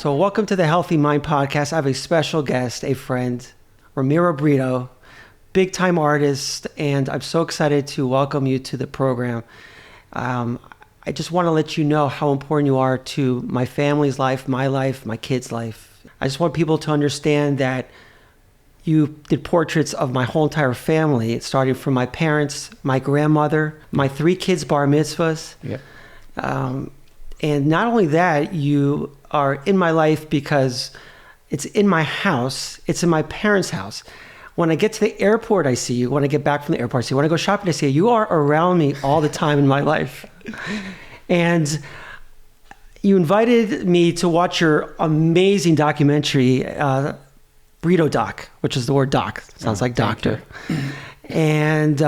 So welcome to the Healthy Mind Podcast. I have a special guest, a friend, Romero Britto, big time artist, and I'm so excited to welcome you to the program. I just want to let you know how important you are to my family's life, my kids' life. I just want people to understand that you did portraits of my whole entire family. It started from my parents, my grandmother, my 3 kids' bar mitzvahs. Yeah. And not only that, you are in my life because it's in my house. It's in my parents' house. When I get to the airport, I see you. When I get back from the airport, I see you. When I go shopping, I see you. You are around me all the time in my life. And you invited me to watch your amazing documentary, Britto Doc, which is the word doc. Sounds like doctor. And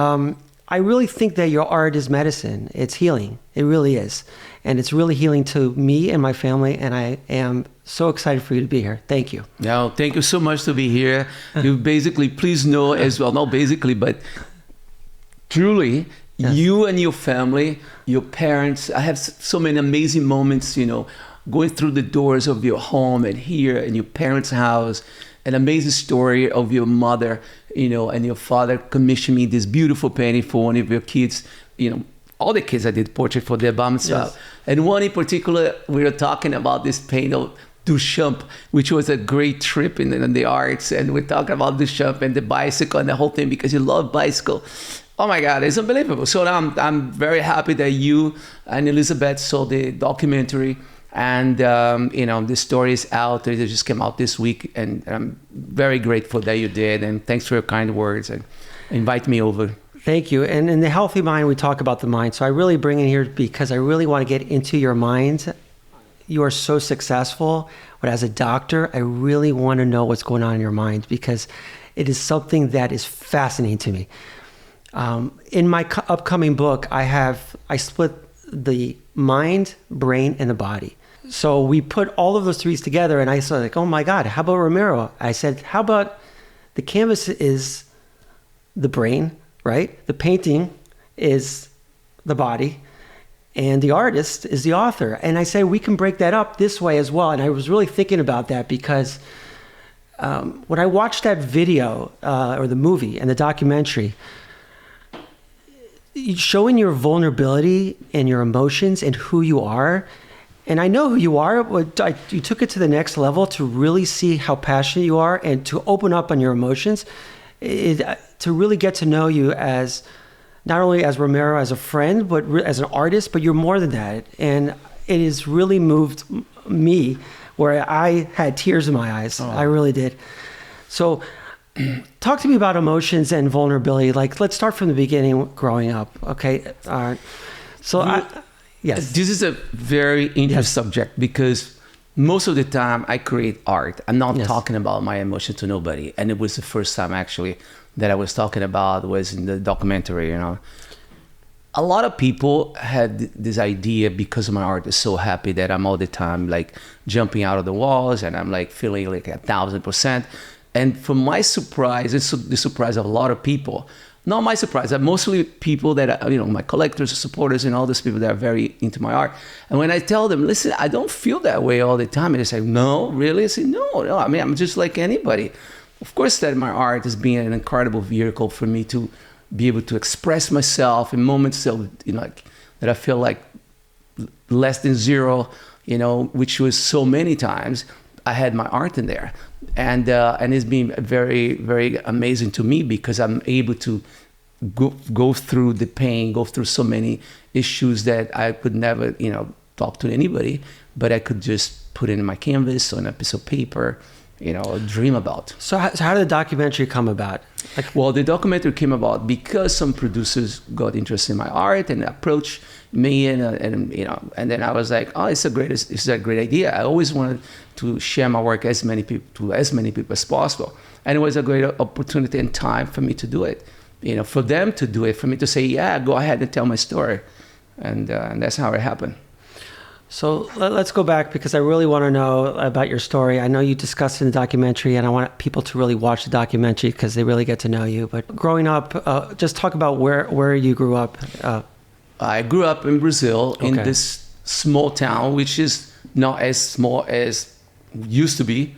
I really think that your art is medicine. It's healing. It really is. And it's really healing to me and my family. And I am so excited for you to be here. Thank you. No, thank you so much to be here. You basically, please know as well, not basically, but truly, yes. You and your family, your parents, I have so many amazing moments, going through the doors of your home and here in your parents' house. An amazing story of your mother, and your father commissioned me this beautiful painting for one of your kids. All the kids I did portrait for their bar mitzvah. Yes. And one in particular, we were talking about this painting of Duchamp, which was a great trip in the arts. And we're talking about Duchamp and the bicycle and the whole thing because you love bicycle. Oh my God, it's unbelievable. So now I'm very happy that you and Elizabeth saw the documentary. And, the story is out. It just came out this week. And I'm very grateful that you did. And thanks for your kind words and invite me over. Thank you. And in the Healthy Mind, we talk about the mind. So I really bring it here because I really want to get into your mind. You are so successful. But as a doctor, I really want to know what's going on in your mind because it is something that is fascinating to me. In my upcoming book, I split the mind, brain, and the body. So we put all of those 3 together, and I said, oh my God, how about Romero? I said, how about the canvas is the brain, right? The painting is the body, and the artist is the author. And I said, we can break that up this way as well. And I was really thinking about that because when I watched that video or the movie and the documentary, showing your vulnerability and your emotions and who you are. And I know who you are, but you took it to the next level to really see how passionate you are and to open up on your emotions, to really get to know you as not only as Romero, as a friend, but as an artist, but you're more than that. And it has really moved me where I had tears in my eyes. Oh. I really did. So talk to me about emotions and vulnerability. Like, let's start from the beginning, growing up. Okay. Yes. This is a very interesting subject because most of the time I create art. I'm not talking about my emotions to nobody. And it was the first time actually that I was talking about was in the documentary, A lot of people had this idea because my art is so happy that I'm all the time like jumping out of the walls and I'm like feeling like 1,000%. And for my surprise, it's the surprise of a lot of people. Not my surprise, mostly people that, my collectors, supporters, and all those people that are very into my art. And when I tell them, listen, I don't feel that way all the time. And they say, no, really? I say, no, I mean, I'm just like anybody. Of course that my art has been an incredible vehicle for me to be able to express myself in moments that, that I feel like less than zero, which was so many times. I had my art in there. And it's been very, very amazing to me because I'm able to go through the pain, go through so many issues that I could never, talk to anybody, but I could just put it in my canvas on a piece of paper, dream about. So how did the documentary come about? Well, the documentary came about because some producers got interested in my art and approached me, and then I was like, oh, it's a great idea. I always wanted to share my work to as many people as possible, and it was a great opportunity and time for me to do it. For them to do it, for me to say, yeah, go ahead and tell my story, and that's how it happened. So let's go back because I really want to know about your story. I know you discussed in the documentary, and I want people to really watch the documentary because they really get to know you. But growing up, just talk about where you grew up. I grew up in Brazil in this small town, which is not as small as used to be.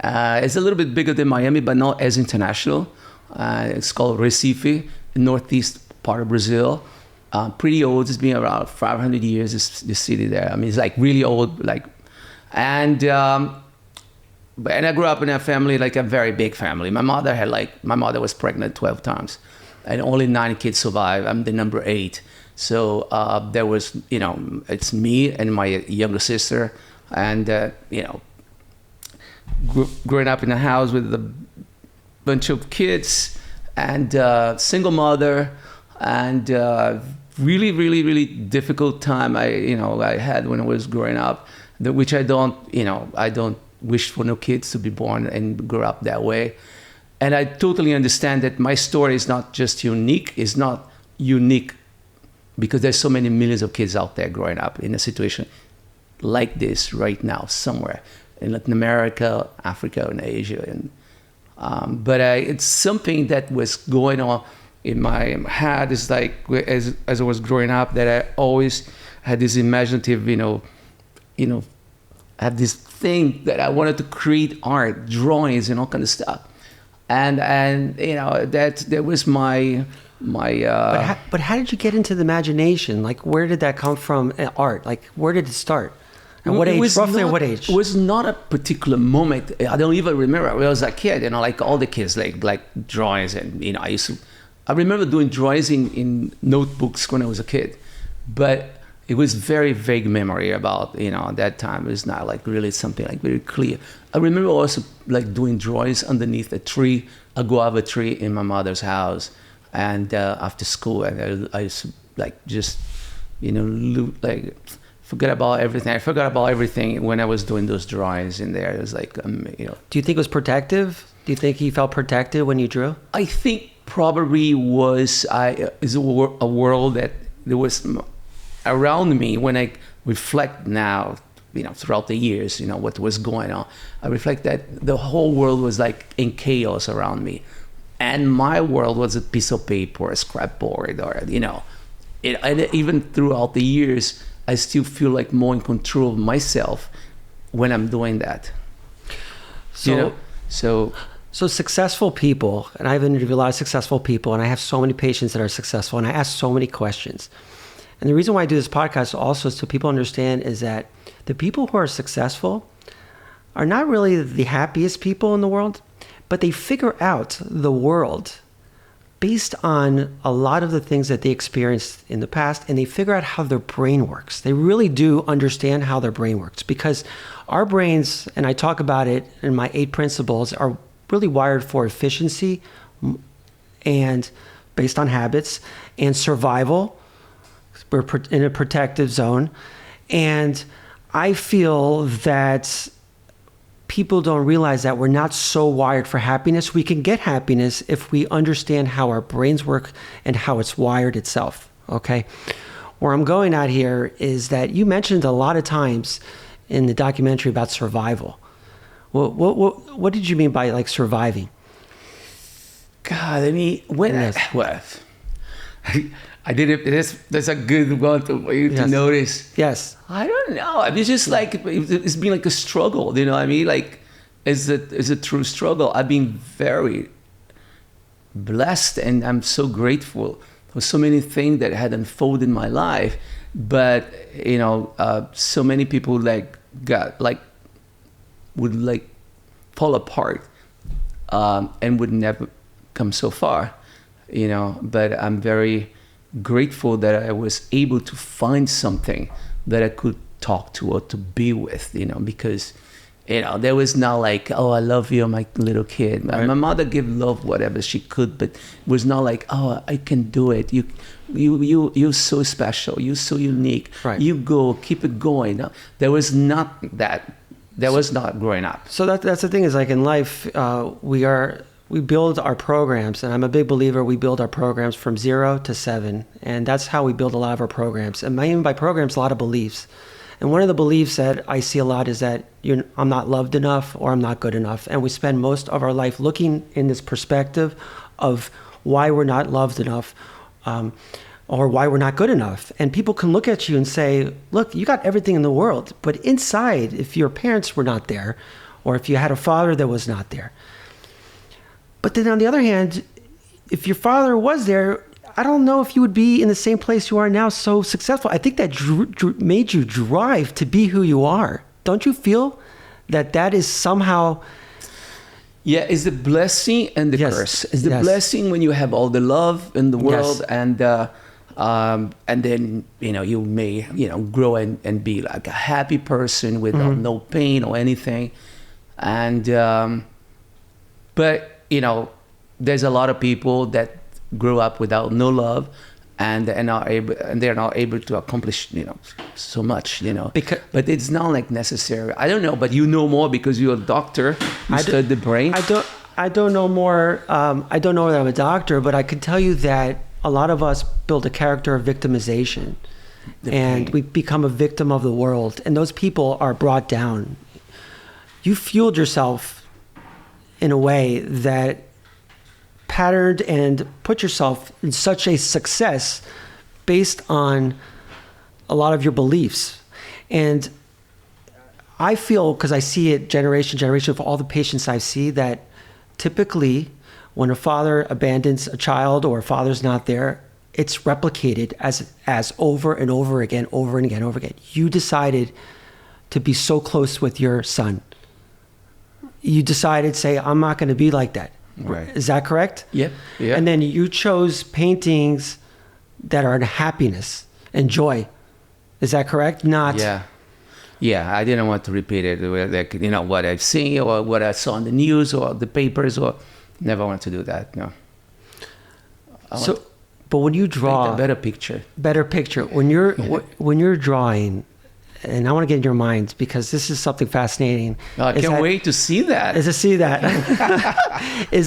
It's a little bit bigger than Miami, but not as international. It's called Recife, the northeast part of Brazil. Pretty old. It's been around 500 years, this city there. I mean, it's like really old. And I grew up in a family, like a very big family. My mother was pregnant 12 times, and only 9 kids survived. I'm the number 8. So there was, it's me and my younger sister, and growing up in a house with a bunch of kids and single mother, and really, really, really difficult time I had when I was growing up, which I don't wish for no kids to be born and grow up that way. And I totally understand that my story is not just unique. It's not unique because there's so many millions of kids out there growing up in a situation like this right now somewhere in Latin America, Africa, and Asia. And but it's something that was going on in my head. Is like as I was growing up, that I always had this imaginative, had this thing that I wanted to create art, drawings, and all kind of stuff. And that was my. But how did you get into the imagination? Like, where did that come from? Art, like, where did it start? And what age? Roughly at what age? It was not a particular moment. I don't even remember. I was a kid, like all the kids, like drawings, and I remember doing drawings in notebooks when I was a kid, but it was very vague memory about that time. It was not like really something like very clear. I remember also like doing drawings underneath a tree, a guava tree in my mother's house, and after school, and I used to like just forget about everything. I forgot about everything when I was doing those drawings in there. It was like Do you think it was protective? Do you think you felt protected when you drew? I think probably is a world that there was around me. When I reflect now, throughout the years, what was going on, I reflect that the whole world was like in chaos around me, and my world was a piece of paper, a scrapboard, or and even throughout the years, I still feel like more in control of myself when I'm doing that. So successful people, and I've interviewed a lot of successful people, and I have so many patients that are successful, and I ask so many questions. And the reason why I do this podcast also is so people understand is that the people who are successful are not really the happiest people in the world, but they figure out the world based on a lot of the things that they experienced in the past, and they figure out how their brain works. They really do understand how their brain works, because our brains, and I talk about it in my 8 principles, are really wired for efficiency and based on habits and survival. We're in a protective zone. And I feel that people don't realize that we're not so wired for happiness. We can get happiness if we understand how our brains work and how it's wired itself, okay? Where I'm going at here is that you mentioned a lot of times in the documentary about survival. What did you mean by like surviving? God, I mean, I did it. That's a good one for you to notice. Yes. I don't know. I mean, it's just like it's been like a struggle. You know what I mean? Like, it's a true struggle. I've been very blessed, and I'm so grateful for so many things that had unfolded in my life. But so many people would fall apart and would never come so far. But I'm very grateful that I was able to find something that I could talk to or to be with, because there was not like, oh, I love you, my little kid. Right. My mother gave love whatever she could, but it was not like, oh, I can do it. You're so special. You're so unique. Right. You go, keep it going. No, there was not that. There was not growing up. So that's the thing is, like in life, we build our programs, and I'm a big believer we build our programs from 0 to 7, and that's how we build a lot of our programs. And I mean by programs, a lot of beliefs. And one of the beliefs that I see a lot is that I'm not loved enough or I'm not good enough. And we spend most of our life looking in this perspective of why we're not loved enough, or why we're not good enough. And people can look at you and say, look, you got everything in the world. But inside, if your parents were not there, or if you had a father that was not there. But then on the other hand, if your father was there, I don't know if you would be in the same place you are now, so successful. I think that made you drive to be who you are. Don't you feel that is somehow... Yeah, it's the blessing and the curse. It's the blessing when you have all the love in the world, and then you may grow and be like a happy person without no pain or anything, and but there's a lot of people that grow up without no love, and they're not able to accomplish so much but it's not like necessary. I don't know, but you know more because you're a doctor. You studied the brain. I don't know more. I don't know that I'm a doctor, but I can tell you that a lot of us build a character of victimization, and we become a victim of the world, and those people are brought down. You fueled yourself in a way that patterned and put yourself in such a success based on a lot of your beliefs. And I feel, because I see it generation for all the patients I see, that typically when a father abandons a child or a father's not there, it's replicated as over and over again. You decided to be so close with your son. You decided, say, I'm not going to be like that. Right. Is that correct? Yeah. And then you chose paintings that are in happiness and joy. Is that correct? Not. Yeah. I didn't want to repeat it. Like, what I've seen or what I saw in the news or the papers, or never want to do that. No. But when you draw a better picture. When you're drawing. And I want to get in your mind because this is something fascinating. I can't wait to see that. Is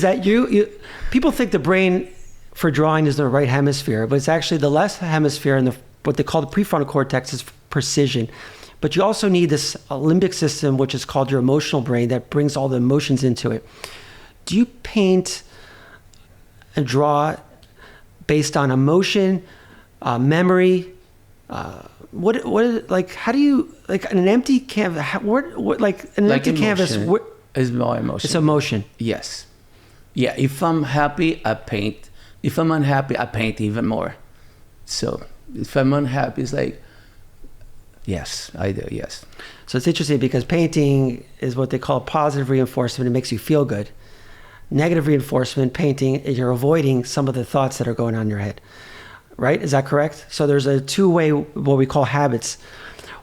that you people think the brain for drawing is the right hemisphere, but it's actually the left hemisphere, and what they call the prefrontal cortex is precision. But you also need this limbic system, which is called your emotional brain, that brings all the emotions into it. Do you paint and draw based on emotion, memory, what is, like, how do you, like, an empty canvas, empty canvas is more emotion. It's emotion. Yes. Yeah, if I'm happy, I paint. If I'm unhappy, I paint even more. So if I'm unhappy, it's like, yes, I do, yes. So it's interesting because painting is what they call positive reinforcement. It makes you feel good. Negative reinforcement, painting, you're avoiding some of the thoughts that are going on in your head. Right? Is that correct? So there's a two-way, what we call habits.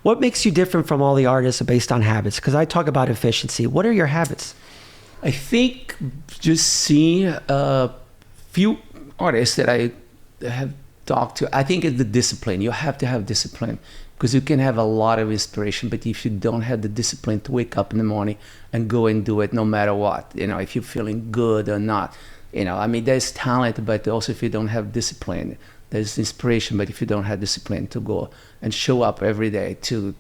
What makes you different from all the artists based on habits? Because I talk about efficiency. What are your habits? I think just seeing a few artists that I have talked to, I think it's the discipline. You have to have discipline because you can have a lot of inspiration, but if you don't have the discipline to wake up in the morning and go and do it no matter what, if you're feeling good or not, there's talent, but also if you don't have discipline, there's inspiration, but if you don't have discipline to go and show up every day to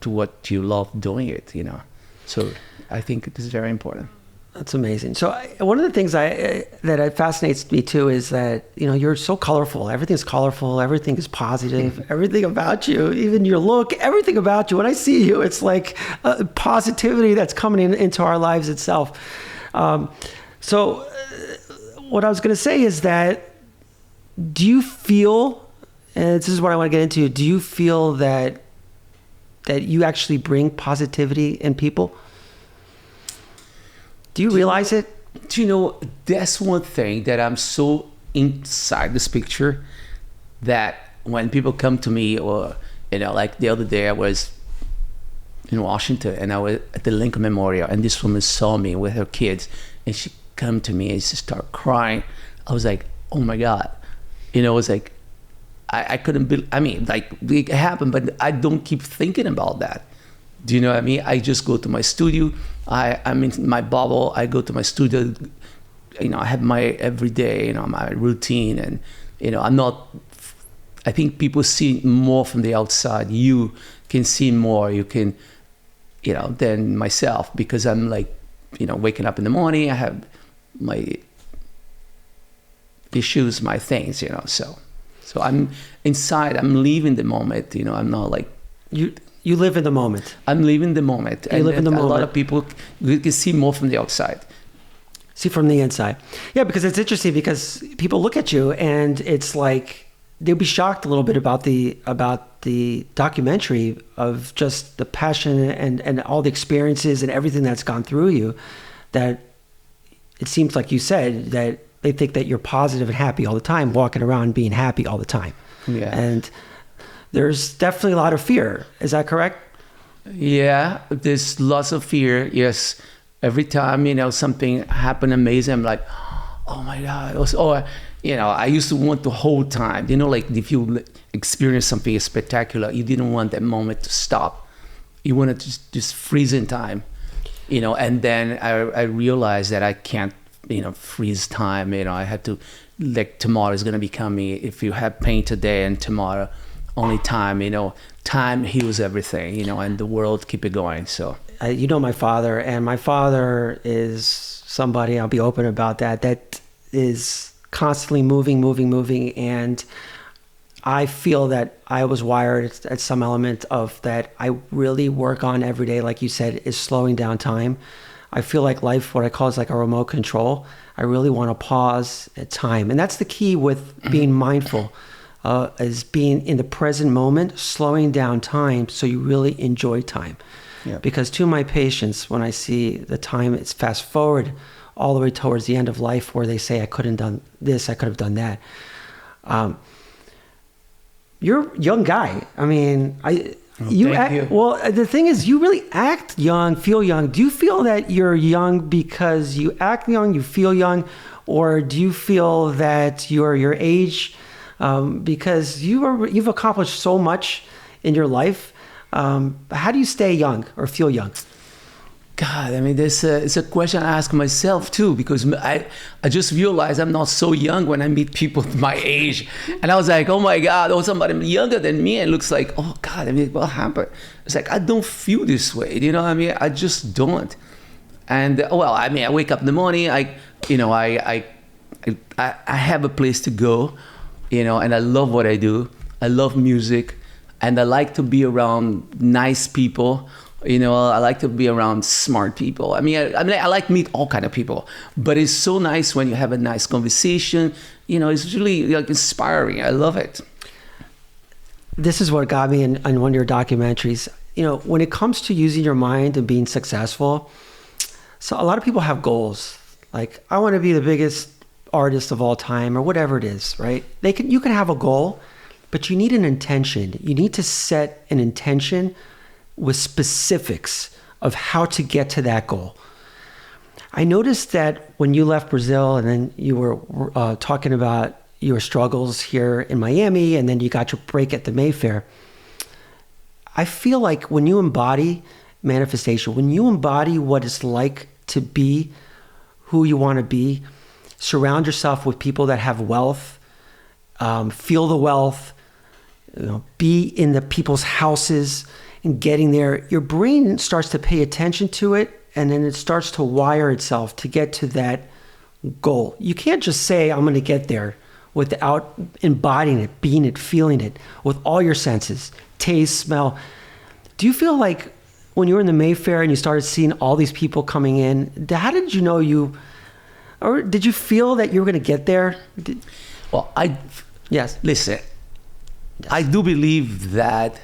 what you love doing it, So I think it is very important. That's amazing. So one of the things that fascinates me too is that, you're so colorful. Everything's colorful. Everything is positive. Everything about you, even your look, everything about you. When I see you, it's like positivity that's coming into our lives itself. So what I was going to say is that, do you feel, and this is what I want to get into, do you feel that you actually bring positivity in people? Do you realize it? That's one thing that I'm so inside this picture that when people come to me, or, like the other day I was in Washington and I was at the Lincoln Memorial and this woman saw me with her kids and she come to me and she started crying. I was like, oh my God. It was like, I couldn't believe, it happened, but I don't keep thinking about that. Do you know what I mean? I just go to my studio. I'm in my bubble. I go to my studio. I have my everyday, my routine. And, I'm not, I think people see more from the outside. You can see more. You can, than myself, because I'm like, waking up in the morning. I have my issues, my things, so. So I'm inside, I'm leaving the moment, you know, I'm not like... You live in the moment. I'm living the moment. You live in the moment. A lot of people, you can see more from the outside. See from the inside. Yeah, because it's interesting because people look at you and it's like, they'll be shocked a little bit about the documentary of just the passion and all the experiences and everything that's gone through you, that it seems like you said that they think that you're positive and happy all the time, walking around being happy all the time. Yeah. And there's definitely a lot of fear. Is that correct? Yeah, there's lots of fear. Yes. Every time, you know, something happened amazing, I'm like, oh my God. Or, you know, I used to want the whole time, you know, like if you experience something spectacular, you didn't want that moment to stop. You wanted to just freeze in time, you know, and then I realized that I can't, you know, freeze time. You know, I had to, like, tomorrow is going to become me. If you have pain today and tomorrow, only time, you know, time heals everything, you know, and the world keep it going. So, you know, my father, and my father is somebody, I'll be open about that is constantly moving. And I feel that I was wired at some element of that I really work on every day, like you said, is slowing down time. I feel like life, what I call is like a remote control. I really want to pause at time. And that's the key with being mindful, is being in the present moment, slowing down time so you really enjoy time. Yeah. Because to my patients, when I see the time, it's fast forward all the way towards the end of life where they say, I couldn't have done this, I could have done that. You're a young guy. I mean, thank you. Well, the thing is, you really act young, feel young. Do you feel that you're young because you act young, you feel young, or do you feel that you're your age because you've accomplished so much in your life? How do you stay young or feel young? God, I mean, it's a question I ask myself too, because I just realized I'm not so young when I meet people my age. And I was like, oh my God, or somebody younger than me, and looks like, oh God, I mean, what happened? It's like, I don't feel this way, you know what I mean? I just don't. And well, I mean, I wake up in the morning, I have a place to go, you know, and I love what I do. I love music, and I like to be around nice people. You know, I like to be around smart people. I mean, I like to meet all kind of people, but it's so nice when you have a nice conversation. You know, it's really like inspiring. I love it. This is what got me in one of your documentaries. You know, when it comes to using your mind and being successful, so a lot of people have goals. Like, I want to be the biggest artist of all time, or whatever it is, right? You can have a goal, but you need an intention. You need to set an intention with specifics of how to get to that goal. I noticed that when you left Brazil and then you were talking about your struggles here in Miami, and then you got your break at the Mayfair, I feel like when you embody manifestation, when you embody what it's like to be who you want to be, surround yourself with people that have wealth, feel the wealth, you know, be in the people's houses, and getting there, your brain starts to pay attention to it, and then it starts to wire itself to get to that goal. You can't just say, I'm going to get there without embodying it, being it, feeling it with all your senses, taste, smell. Do you feel like when you were in the Mayfair and you started seeing all these people coming in, how did you know or did you feel that you were going to get there? Well, yes. Listen, yes. I do believe that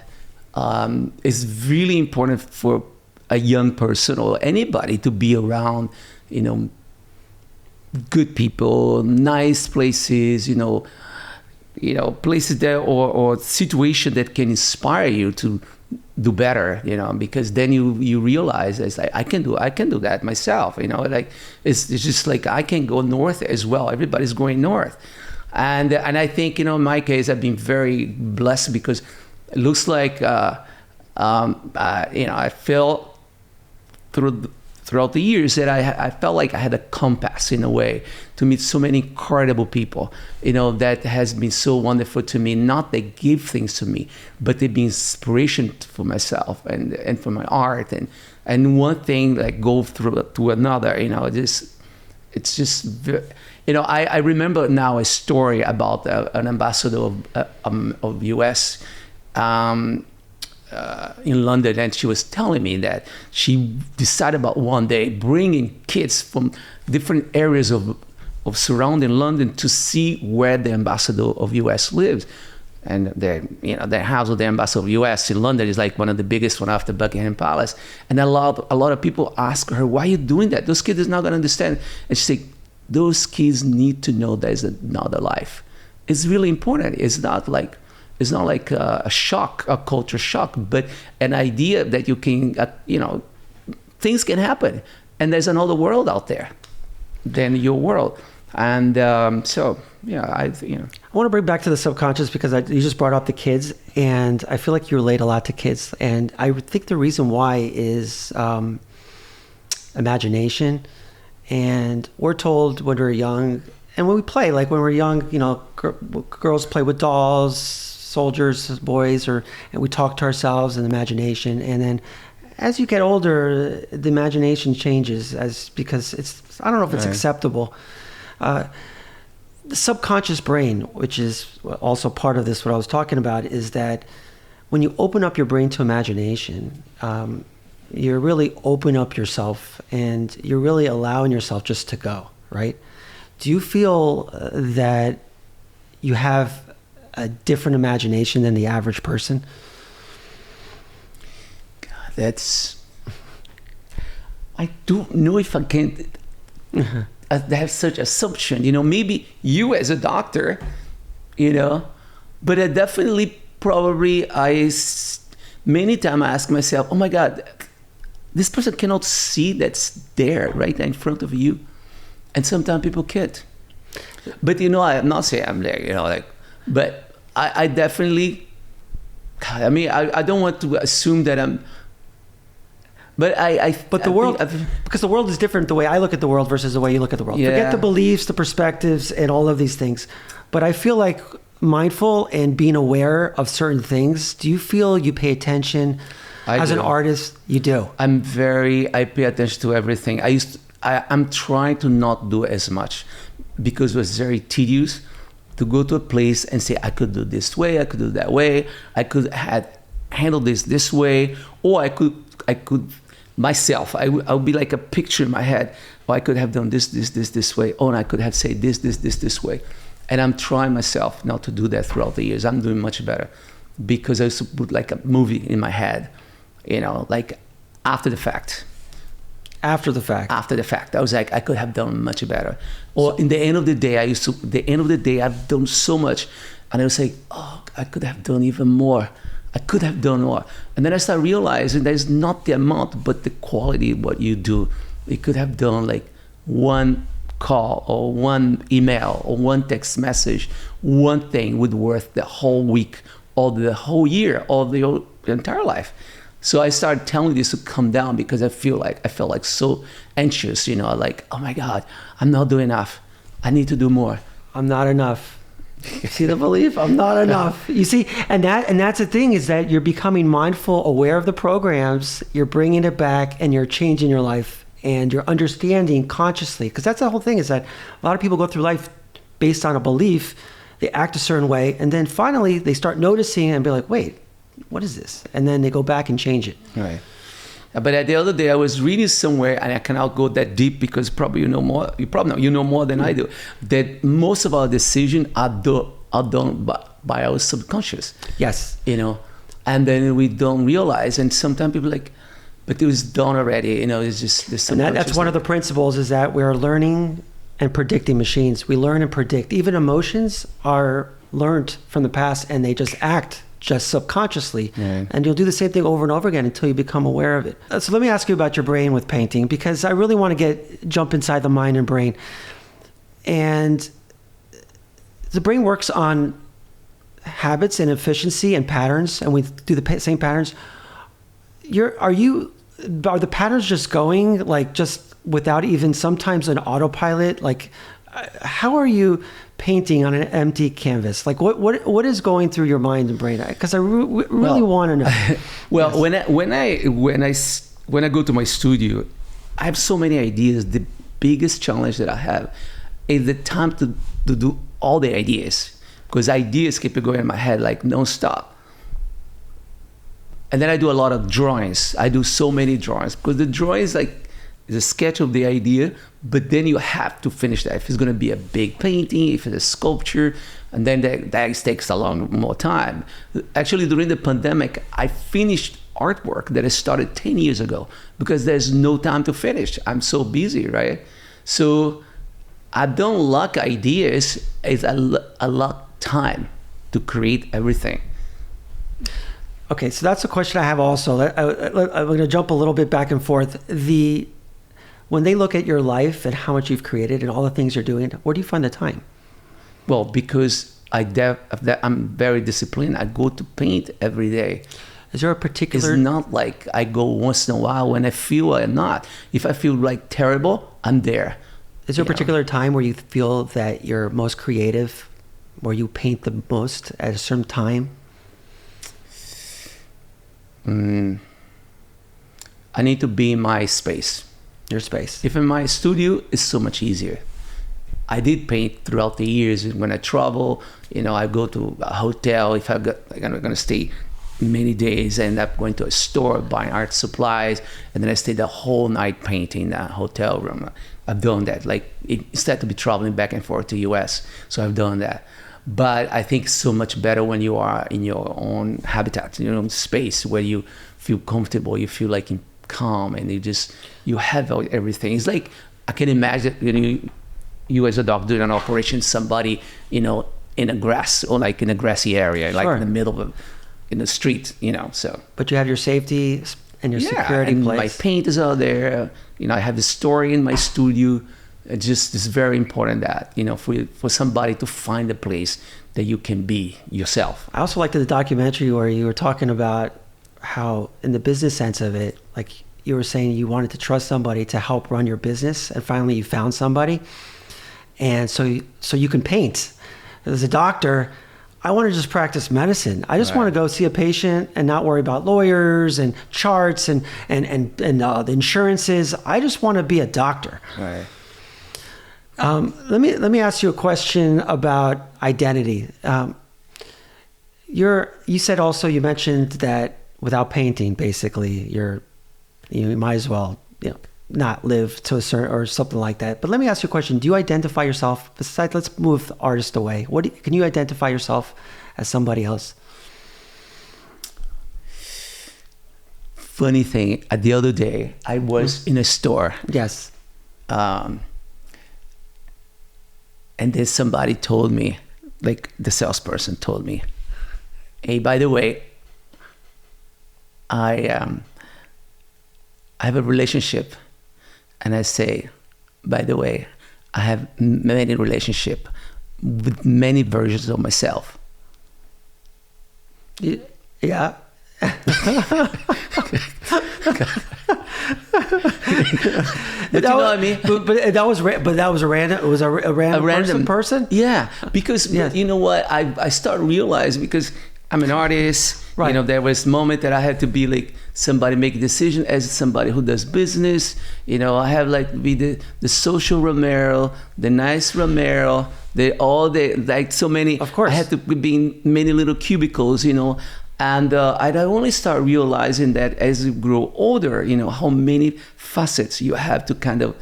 it's really important for a young person or anybody to be around, you know, good people, nice places, you know, places that or situation that can inspire you to do better, you know, because then you realize it's like, I can do that myself, you know, like it's just like I can go north as well. Everybody's going north. And I think, you know, in my case, I've been very blessed because it looks like, you know, I felt throughout the years that I felt like I had a compass in a way to meet so many incredible people, you know, that has been so wonderful to me. Not they give things to me, but they be inspiration for myself and for my art. And one thing like go through to another, you know, it's just, I remember now a story about an ambassador of US in London, and she was telling me that she decided about one day bringing kids from different areas of surrounding London to see where the ambassador of US lives. And the house of the ambassador of US in London is like one of the biggest one after Buckingham Palace. And a lot of people ask her, why are you doing that? Those kids are not going to understand. And she said, those kids need to know there's another life. It's really important. It's not like a shock, a culture shock, but an idea that you can, things can happen. And there's another world out there than your world. And I want to bring back to the subconscious because you just brought up the kids, and I feel like you relate a lot to kids. And I think the reason why is imagination. And we're told when we're young, and when we play, like when we're young, girls play with dolls, soldiers, boys, and we talk to ourselves in imagination. And then as you get older, the imagination changes because I don't know if it's acceptable. The subconscious brain, which is also part of this, what I was talking about, is that when you open up your brain to imagination, you're really opening up yourself and you're really allowing yourself just to go, right? Do you feel that you have a different imagination than the average person? God, I don't know if I can have such assumption, maybe you as a doctor, but I definitely many times I ask myself, oh my God, this person cannot see that's there right there in front of you. And sometimes people can't. But, I'm not saying I'm there, but I definitely, I don't want to assume that I'm, but because the world is different the way I look at the world versus the way you look at the world. Yeah. Forget the beliefs, the perspectives, and all of these things. But I feel like mindful and being aware of certain things, do you feel you pay attention? As an artist, you do. I pay attention to everything. I'm trying to not do as much because it was very tedious to go to a place and say, I could do this way, I could do that way, I could handle this way, or I could myself, I would be like a picture in my head, or I could have done this way, or I could have said this way. And I'm trying myself not to do that throughout the years. I'm doing much better because I used to put like a movie in my head, like after the fact. After the fact. I was like, I could have done much better. Or in the end of the day, I've done so much. And I would say, oh, I could have done even more. I could have done more. And then I start realizing there's not the amount, but the quality of what you do. You could have done like one call or one email or one text message. One thing would worth the whole week or the whole year or the entire life. So I started telling this to come down because I felt like so anxious, like, oh my God, I'm not doing enough. I need to do more. I'm not enough. You see the belief? I'm not enough. You see, and that's the thing is that you're becoming mindful, aware of the programs, you're bringing it back and you're changing your life and you're understanding consciously. Because that's the whole thing is that a lot of people go through life based on a belief, they act a certain way, and then finally they start noticing and be like, wait, what is this? And then they go back and change it. Right. But the other day I was reading somewhere, and I cannot go that deep because probably you know more. You know more than I do. That most of our decisions are done by our subconscious. Yes. And then we don't realize. And sometimes people are like, but it was done already. It's just the subconscious. And that's one of the principles is that we're learning and predicting machines. We learn and predict. Even emotions are learned from the past, and they just act just subconsciously. Right. And you'll do the same thing over and over again until you become aware of it. So let me ask you about your brain with painting, because I really want to jump inside the mind and brain. And the brain works on habits and efficiency and patterns, and we do the same patterns. Are the patterns just going like just without even sometimes an autopilot? Like, how are you painting on an empty canvas? Like what is going through your mind and brain? Because I really want to know. Well, yes. when I go to my studio, I have so many ideas. The biggest challenge that I have is the time to do all the ideas, because ideas keep going in my head like nonstop. And then I do a lot of drawings. I do so many drawings because the drawings is a sketch of the idea, but then you have to finish that. If it's going to be a big painting, if it's a sculpture, and then that takes a long more time. Actually, during the pandemic, I finished artwork that I started 10 years ago because there's no time to finish. I'm so busy, right? So I don't lack ideas. It's a lot time to create everything. Okay, so that's a question I have also. I'm going to jump a little bit back and forth. When they look at your life and how much you've created and all the things you're doing, where do you find the time? Well, because I'm very disciplined. I go to paint every day. Is there a particular... It's not like I go once in a while when I feel I'm not. If I feel like terrible, I'm there. Is there a particular time where you feel that you're most creative, where you paint the most at a certain time? I need to be in my space. Your space. If in my studio, it's so much easier. I did paint throughout the years. When I travel, I go to a hotel. If I'm going to stay many days, I end up going to a store, buying art supplies, and then I stay the whole night painting in that hotel room. I've done that. Instead to be traveling back and forth to US. So I've done that. But I think it's so much better when you are in your own habitat, in your own space where you feel comfortable, you feel like calm, and you have everything. It's like, I can imagine you as a doctor doing an operation, somebody, in a grass or like in a grassy area, like in the middle of in the street, so. But you have your safety and your security and place. My paint is out there. I have the story in my studio. It's very important that, for somebody to find a place that you can be yourself. I also liked the documentary where you were talking about how, in the business sense of it, like you were saying you wanted to trust somebody to help run your business, and finally you found somebody. And so you can paint. As a doctor, I want to just practice medicine. I just want to go see a patient and not worry about lawyers and charts and the insurances. I just want to be a doctor. Right. Let me ask you a question about identity. You said also, you mentioned that without painting, basically, you might as well not live to a certain or something like that. But let me ask you a question. Do you identify yourself, besides, let's move the artist away. Can you identify yourself as somebody else? Funny thing, the other day, I was in a store. Yes. And then somebody told me, like the salesperson told me, hey, by the way, I have a relationship. And I say, by the way, I have many relationships with many versions of myself. Yeah. But you know what I mean? But that was a random. It was a random person. Yeah, because you know what? I start realizing, because I'm an artist. Right. There was moment that I had to be like somebody make a decision as somebody who does business. I have be the social Romero, the nice Romero, so many. Of course. I had to be in many little cubicles, and I only start realizing that as you grow older, how many facets you have to kind of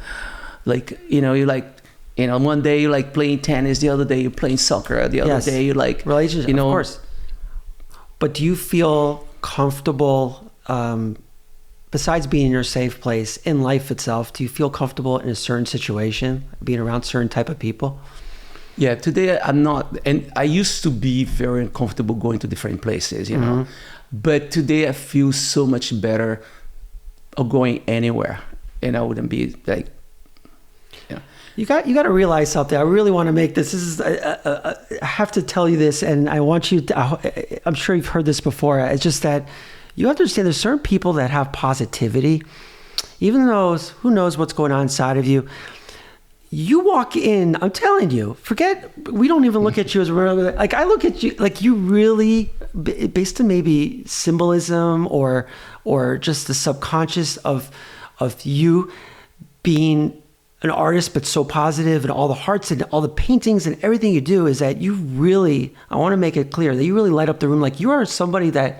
one day you're like playing tennis, the other day you're playing soccer, the other day you're like relationship, of course. But do you feel comfortable, besides being in your safe place in life itself, do you feel comfortable in a certain situation, being around certain type of people? Yeah, today I'm not, and I used to be very uncomfortable going to different places, know. But today I feel so much better of going anywhere, and I wouldn't be like, You got to realize something. I really want to make this. This is I have to tell you this, and I want you to. I'm sure you've heard this before. It's just that you have to understand there's certain people that have positivity, even though who knows what's going on inside of you. You walk in, I'm telling you, we don't even look at you as like I look at you like you really, based on maybe symbolism or just the subconscious of you being an artist, but so positive, and all the hearts and all the paintings and everything you do is that you really, I want to make it clear that you really light up the room. Like you are somebody that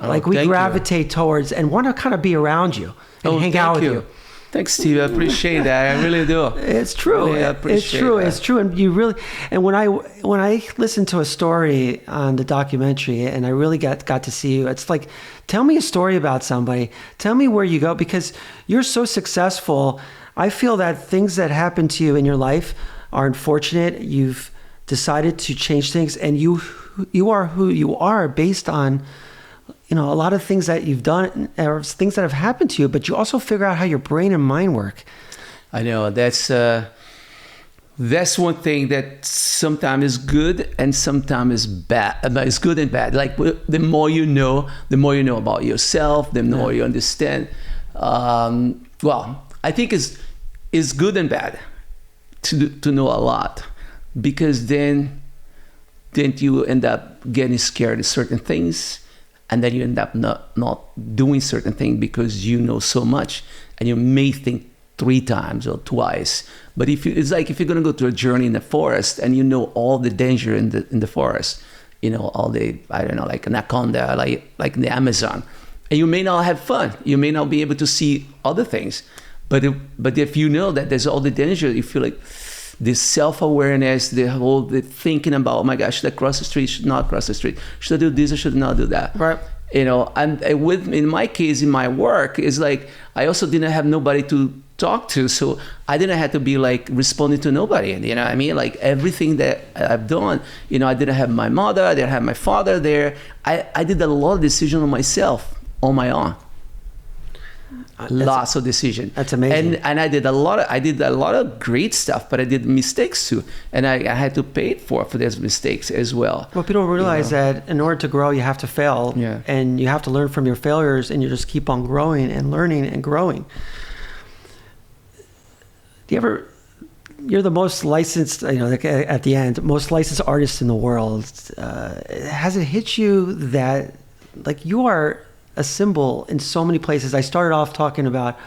like we gravitate towards and want to kind of be around you and hang out with you. Thanks, Steve. I appreciate that. I really do. It's true. Really appreciate that. It's true. And you really, and when I listened to a story on the documentary and I really got to see you, it's like, tell me a story about somebody. Tell me where you go, because you're so successful. I feel that things that happen to you in your life are unfortunate. You've decided to change things, and you are who you are based on, a lot of things that you've done or things that have happened to you, but you also figure out how your brain and mind work. I know that's one thing that sometimes is good and sometimes is bad. It's good and bad. Like the more you know about yourself, the more you understand. Well, I think it's good and bad to know a lot, because then you end up getting scared of certain things. And then you end up not doing certain things because you know so much, and you may think 3 times or twice. But it's like if you're going to go to a journey in the forest and you know all the danger in the forest, all the, I don't know, like anaconda, like in the Amazon, and you may not have fun. You may not be able to see other things. But if you know that there's all the danger, you feel like this self-awareness, the thinking about, oh my gosh, should I cross the street, should not cross the street, should I do this or should I not do that? Right. And in my case, in my work, it's like I also didn't have nobody to talk to, so I didn't have to be like responding to nobody. You know what I mean? Like everything that I've done, I didn't have my mother, I didn't have my father there. I did a lot of decisions on myself, on my own. Lots of decision. That's amazing. And I did a lot of great stuff, but I did mistakes too, and I had to pay for those mistakes as well. Well, people don't realize that in order to grow, you have to fail, and you have to learn from your failures, and you just keep on growing and learning and growing. You're the most licensed, like at the end, most licensed artist in the world. Has it hit you that, like, you are a symbol in so many places? I started off talking about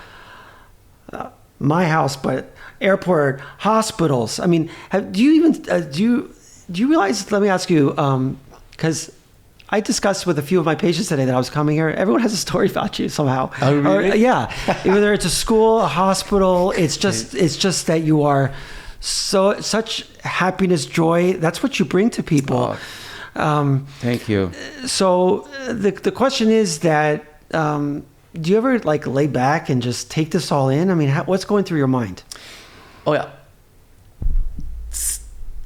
my house, but airport, hospitals. I mean, do you realize? Let me ask you, because I discussed with a few of my patients today that I was coming here. Everyone has a story about you somehow. Oh, really? Yeah, whether it's a school, a hospital. It's just that you are such happiness, joy. That's what you bring to people. Thank you. So the question is that, do you ever like lay back and just take this all in? I mean, what's going through your mind? Oh yeah.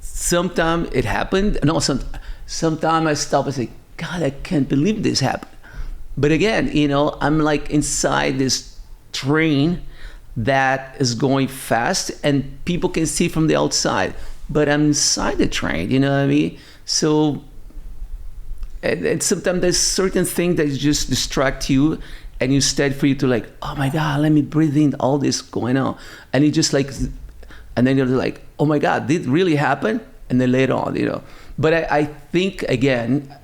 Sometimes it happened. No, sometimes I stop and say, God, I can't believe this happened. But again, I'm like inside this train that is going fast and people can see from the outside, but I'm inside the train, you know what I mean? So, and sometimes there's certain things that just distract you, and instead for you to like, oh my God, let me breathe in all this going on. And you just like, and then you're like, oh my God, did it really happen? And then later on, But I think, again,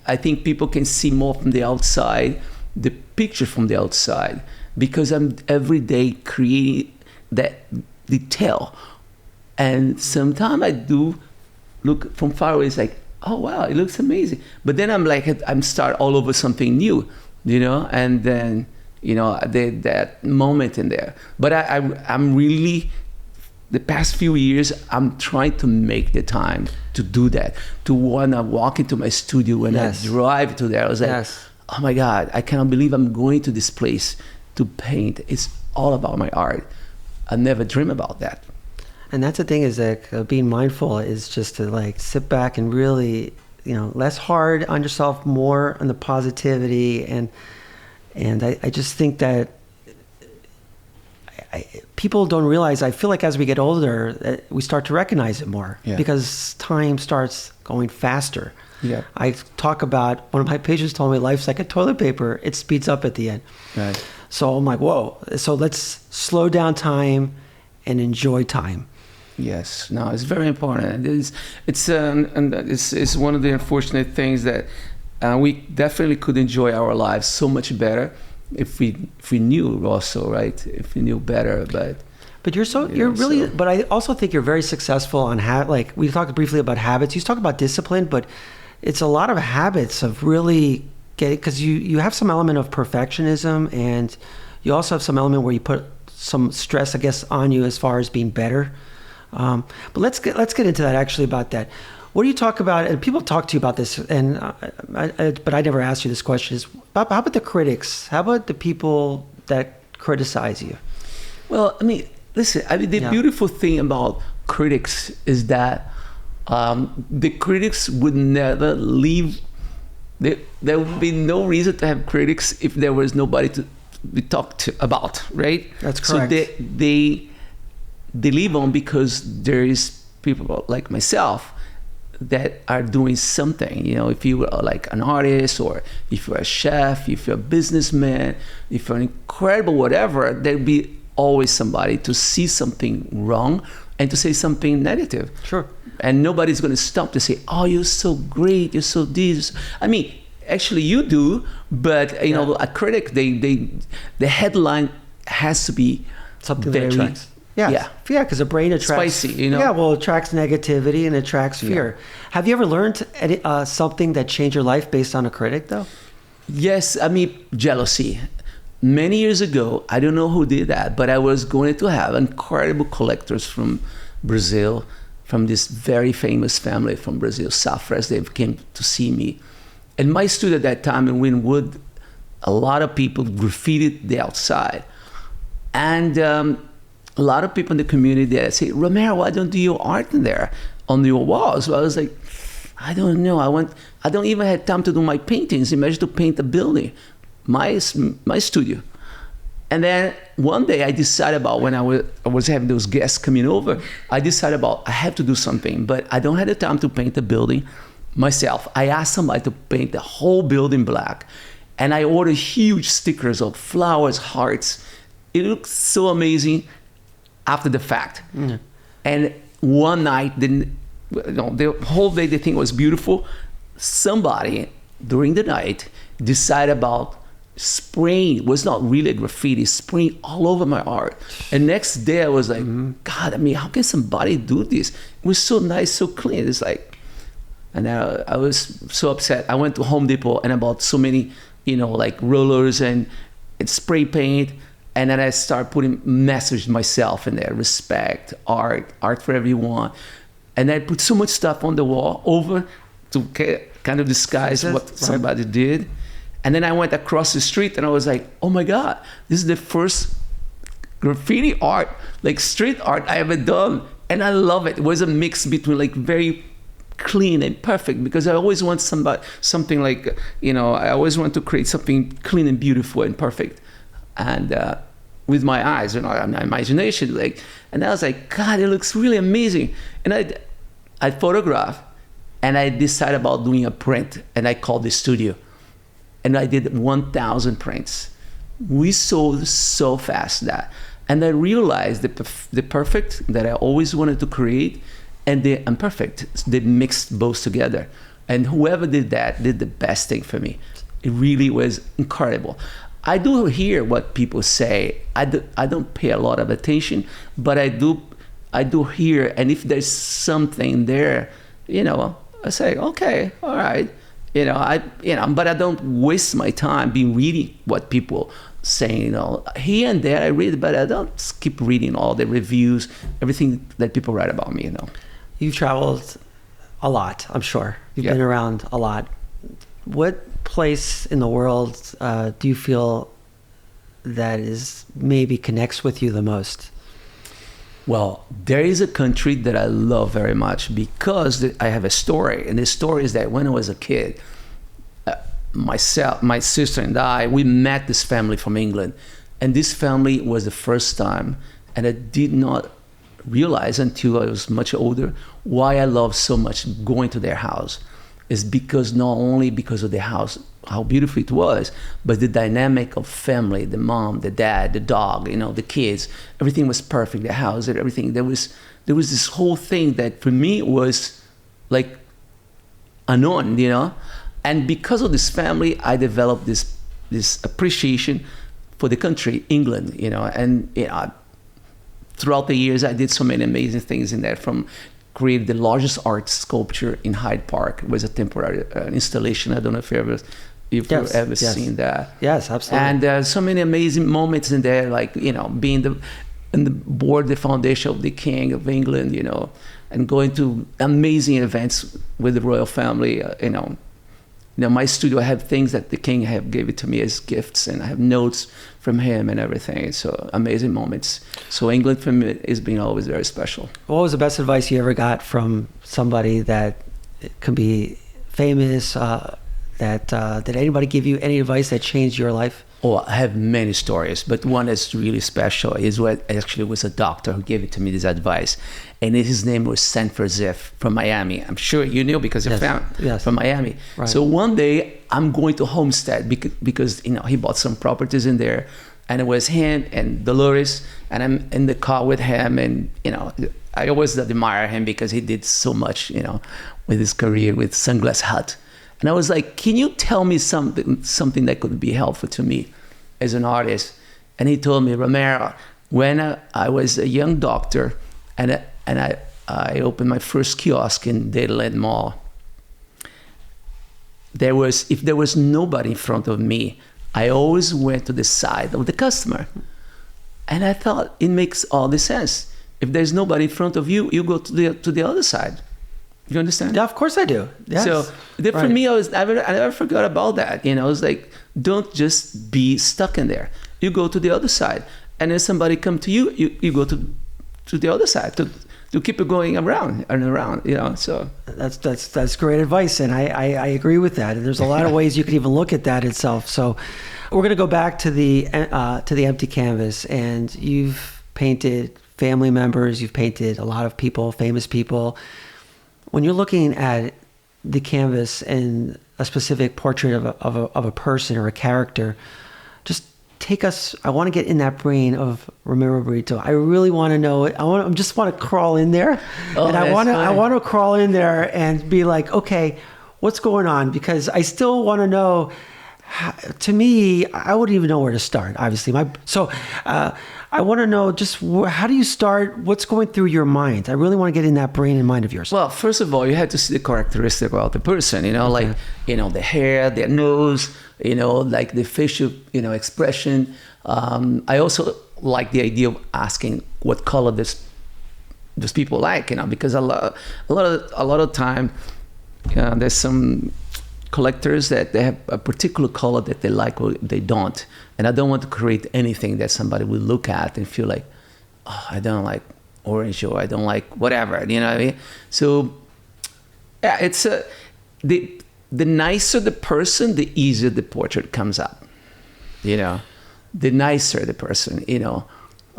people can see more from the outside, the picture from the outside, because I'm every day creating that detail. And sometimes I do look from far away, it's like, oh wow, it looks amazing. But then I'm start all over something new, and then, that moment in there. But I'm really, the past few years, I'm trying to make the time to do that, to want to walk into my studio when I drive to there. I was like, oh my God, I cannot believe I'm going to this place to paint. It's all about my art. I never dream about that. And that's the thing, is that being mindful is just to like sit back and really, less hard on yourself, more on the positivity. And I just think that people don't realize, I feel like as we get older, we start to recognize it more because time starts going faster. Yeah. I talk about, one of my patients told me life's like a toilet paper. It speeds up at the end. Right. So I'm like, whoa. So let's slow down time and enjoy time. Yes, no, it's very important. It's one of the unfortunate things that we definitely could enjoy our lives so much better if we knew also, right? If we knew better, but But you're really, but I also think you're very successful on like we talked briefly about habits. You talk about discipline, but it's a lot of habits of really getting, because you have some element of perfectionism, and you also have some element where you put some stress, I guess, on you as far as being better. But let's get into that actually about that. What do you talk about? And people talk to you about this, and but I never asked you this question. Is how about the critics? How about the people that criticize you? Well, I mean, listen. I mean, the beautiful thing about critics is that the critics would never leave. There would be no reason to have critics if there was nobody to be talked about, right? That's correct. So they live on because there is people like myself that are doing something. You know, if you are like an artist, or if you're a chef, if you're a businessman, if you're an incredible whatever, there'll be always somebody to see something wrong and to say something negative. Sure. And nobody's going to stop to say, "Oh, you're so great, you're so this." I mean, actually you do, but you know, a critic, the headline has to be something very, that attracts. Yeah, because the brain attracts spicy, you know. Yeah, well, it attracts negativity and attracts fear. Have you ever learned something that changed your life based on a critic, though? Yes, I mean, jealousy. Many years ago, I don't know who did that, but I was going to have incredible collectors from Brazil, from this very famous family from Brazil, Safras. They came to see me. And my studio at that time in Wynwood, a lot of people graffitied the outside. And a lot of people in the community there say, "Romero, why don't you do your art in there on your walls?" So I was like, I don't know. I don't even have time to do my paintings. Imagine to paint a building, my studio. And then one day I decided about, when I was having those guests coming over, I decided about, I have to do something, but I don't have the time to paint the building myself. I asked somebody to paint the whole building black. And I ordered huge stickers of flowers, hearts. It looked so amazing after the fact. Mm-hmm. And one night, the whole day the thing was beautiful. Somebody during the night decided about spraying, it was not really a graffiti, spraying all over my art. And next day I was like, God, I mean, how can somebody do this? It was so nice, so clean. It's like, and I was so upset. I went to Home Depot and I bought so many, like rollers and spray paint. And then I started putting message myself in there: respect, art for everyone. And I put so much stuff on the wall over to kind of disguise what somebody did. And then I went across the street and I was like, oh my God, this is the first graffiti art, like street art I ever done. And I love it. It was a mix between like very clean and perfect, because I always want something like, I always want to create something clean and beautiful and perfect. And with my eyes, my imagination, and I was like, God, it looks really amazing. And I photographed, and I decided about doing a print, and I called the studio, and I did 1,000 prints. We sold so fast and I realized the perfect that I always wanted to create, and the imperfect, they mixed both together. And whoever did that did the best thing for me. It really was incredible. I do hear what people say. I don't pay a lot of attention, but I do hear. And if there's something there, I say, okay, all right, but I don't waste my time reading what people say. Here and there I read, but I don't keep reading all the reviews, everything that people write about me. You've traveled a lot, I'm sure. You've been around a lot. What place in the world do you feel that is maybe connects with you the most? Well, there is a country that I love very much because I have a story. And the story is that when I was a kid, my sister and I, we met this family from England. And this family was the first time, and I did not realize until I was much older why I loved so much going to their house. Is because not only because of the house, how beautiful it was, but the dynamic of family, the mom, the dad, the dog, the kids, everything was perfect, the house and everything. There was this whole thing that for me was like unknown, And because of this family, I developed this appreciation for the country, England, and throughout the years, I did so many amazing things in there, from created the largest art sculpture in Hyde Park. It was a temporary installation. I don't know if you've ever seen that. Yes, absolutely. And so many amazing moments in there, like, you know, being in the board, the foundation of the King of England, you know, and going to amazing events with the royal family. You know, my studio, I have things that the King have gave it to me as gifts, and I have notes from him and everything. So amazing moments. So England for me has been always very special. What was the best advice you ever got from somebody that could be famous? Did anybody give you any advice that changed your life? Oh, I have many stories, but one that's really special is what actually was a doctor who gave it to me, this advice. And his name was Sanford Ziff from Miami. I'm sure you knew because you're from Miami. Right. So one day I'm going to Homestead because you know, he bought some properties in there, and it was him and Dolores, and I'm in the car with him, and you know, I always admire him because he did so much, you know, with his career with Sunglass Hut. And I was like, can you tell me something that could be helpful to me as an artist? And he told me, Romero, when I was a young doctor and I opened my first kiosk in Dataland Mall, if there was nobody in front of me, I always went to the side of the customer. And I thought, it makes all the sense. If there's nobody in front of you, you go to the other side. You understand? Yeah, of course I do. Yes. So for me, I never forgot about that. You know, it's like, don't just be stuck in there. You go to the other side, and if somebody come to you, you go to the other side to keep it going around and around. You know, so that's great advice, and I agree with that. And there's a lot of ways you can even look at that itself. So we're going to go back to the empty canvas, and you've painted family members, you've painted a lot of people, famous people. When you're looking at the canvas and a specific portrait of a person or a character, just take us. I want to get in that brain of Romero Britto. I really want to know it. I just want to crawl in there, and I want to crawl in there and be like, okay, what's going on? Because I still want to know. To me, I wouldn't even know where to start. Obviously, I want to know just how do you start? What's going through your mind? I really want to get in that brain and mind of yours. Well, first of all, you have to see the characteristic of the person. You know, like, you know, the hair, their nose. You know, like the facial, you know, expression. I also like the idea of asking what color those people like. You know, because a lot of time, there's some collectors that they have a particular color that they like or they don't, and I don't want to create anything that somebody will look at and feel like, oh, I don't like orange, or I don't like whatever, you know what I mean? So yeah, it's the nicer the person, the easier the portrait comes up, you know, the nicer the person, you know,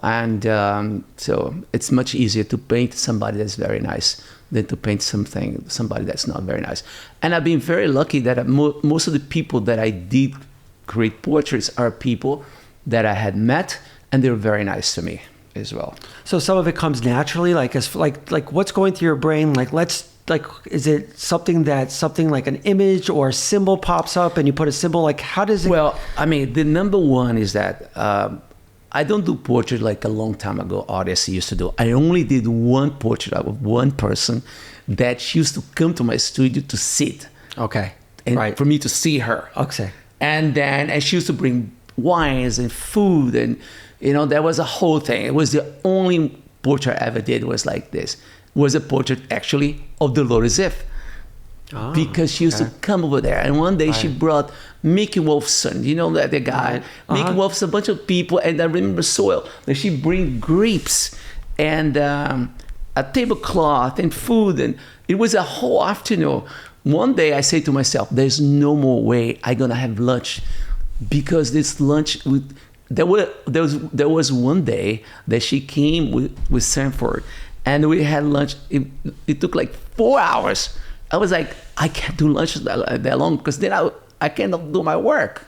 and so it's much easier to paint somebody that's very nice than to paint somebody that's not very nice. And I've been very lucky that most of the people that I did create portraits are people that I had met, and they're very nice to me as well. So some of it comes naturally, like what's going through your brain? Is it something like an image or a symbol pops up and you put a symbol? Like, how does it? Well, I mean, the number one is that I don't do portrait like a long time ago artists used to do. I only did one portrait of one person that used to come to my studio to sit. Okay. And for me to see her. Okay. And she used to bring wines and food, and you know, that was a whole thing. It was the only portrait I ever did was like this. It was a portrait actually of Dolores Ziff. Oh, because she used to come over there, and one day she brought Mickey Wolfson, you know, that the guy, Mickey Wolfson, a bunch of people, and I remember so well that she bring grapes and a tablecloth and food, and it was a whole afternoon. One day I say to myself, there's no more way I'm gonna have lunch, because this lunch there was one day that she came with Sanford, and we had lunch. It took like 4 hours. I was like, I can't do lunch that long, because then I cannot do my work.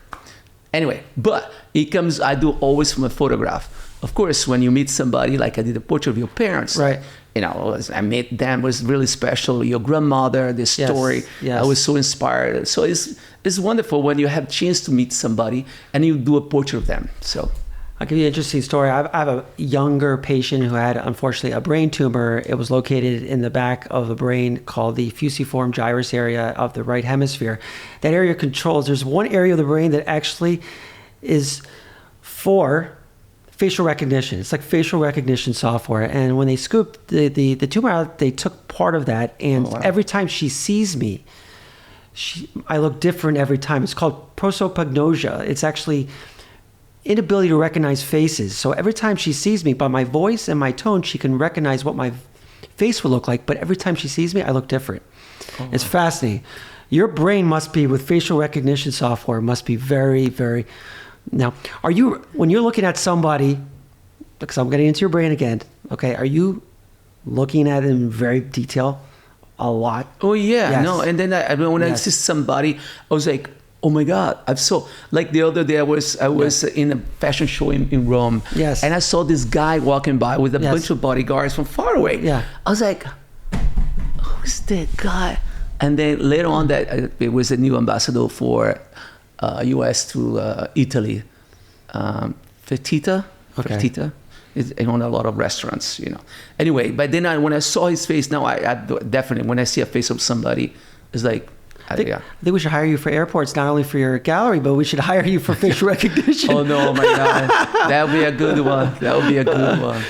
Anyway, but I do always from a photograph. Of course, when you meet somebody, like I did a portrait of your parents, right? You know, I met them, was really special. Your grandmother, the story, I was so inspired. So it's wonderful when you have a chance to meet somebody and you do a portrait of them. So I'll give you an interesting story. I have a younger patient who had, unfortunately, a brain tumor. It was located in the back of the brain called the fusiform gyrus area of the right hemisphere. That area controls, there's one area of the brain that actually is for facial recognition. It's like facial recognition software. And when they scooped the tumor out, they took part of that. And every time she sees me, I look different every time. It's called prosopagnosia. It's actually inability to recognize faces. So every time she sees me, by my voice and my tone, she can recognize what my face would look like. But every time she sees me, I look different. It's fascinating. Your brain must be, with facial recognition software, must be very, very... Now, when you're looking at somebody, because I'm getting into your brain again, okay, are you looking at it in very detail? A lot? Oh, yeah. Yes. No, and then when I see somebody, I was like, oh my God, like the other day I was in a fashion show in Rome. Yes. And I saw this guy walking by with a bunch of bodyguards from far away. Yeah. I was like, who's that guy? And then later on that it was a new ambassador for US to Italy. Fertitta. Okay. Fertitta. I own a lot of restaurants, Anyway, but then when I saw his face, now I definitely, when I see a face of somebody, it's like, I think we should hire you for airports, not only for your gallery, but we should hire you for facial recognition. Oh, no, my God. That would be a good one.